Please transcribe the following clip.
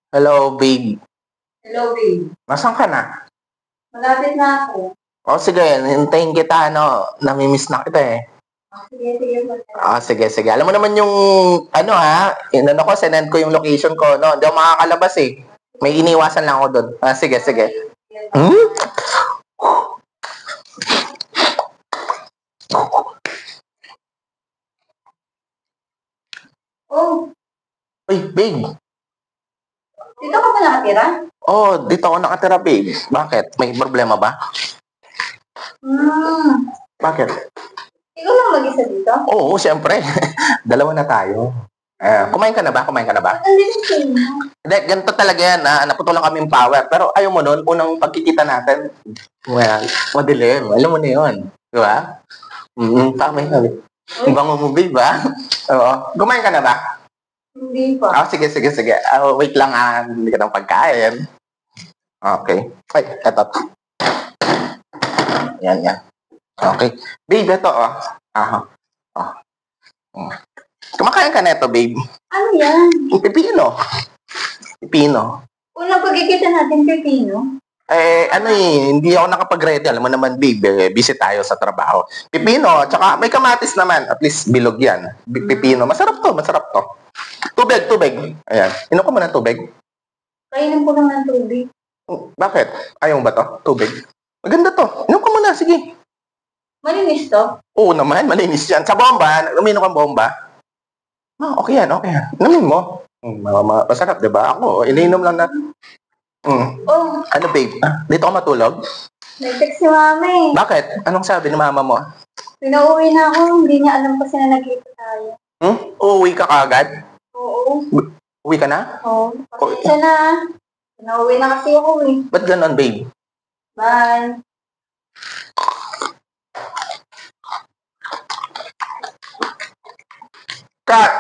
Hello, babe. Hello, babe. Nasaan ka na? Malapit na ako. O sige, hintayin kita, namimiss na kita eh. Sige. Sige. Alam mo naman yung, ko, sinend ko yung location ko, no? Hindi ako makakalabas eh. May iniwasan lang ako doon. Sige. Hmm? Oh, Uy, babe. dito ka pa nakatira? Oh, dito ako nakatira, babe. Bakit? May problema ba? Bakit? Ikaw lang mag-isa dito? Oo, siyempre. Dalawa na tayo. Kumain ka na ba? Ba't andun mo? Hindi, ganito talaga yan. Naputulan kami yung power. Pero ayaw mo nun, unang pagkikita natin, well, madilim. Alam mo na yun. Di ba? Sabi. Ang bango mo, babe, ba? Oo. Kumain ka na ba? Hindi pa. Sige. Wait lang, hindi ka ng pagkain. Okay. Ay, eto. Yan. Okay. Babe, ito, Kumakain ka na ito, babe. Ano yan? Pipino. Unang pagkikita natin, pipino? Hindi ako nakapag-ready. Alam mo naman, babe, busy tayo sa trabaho. Pipino, tsaka may kamatis naman. At least bilog yan. Pipino. Masarap to. Tubig. Ayan. Inom ko muna tubig. Kainan ko lang ng tubig. Bakit? Ayaw mo ba to? Tubig? Maganda to. Inom ko muna, sige. Malinis to? Oo naman, malinis yan. Sa bomba, uminom kang bomba. Okay yan. Inumin mo. Masarap, diba? Ako, iniinom lang na. Oh, Ano, babe? Dito ka matulog? nag-text si mama eh. Bakit? Anong sabi ni mama mo? Pinauwi na ako, hindi niya alam kasi na nag-iito tayo. Uuwi ka kagad? Oo. Uwi ka na? Oo. Pasensya na. Pinauwi na kasi ako eh. Ba't ganon, babe? Bye. Cut!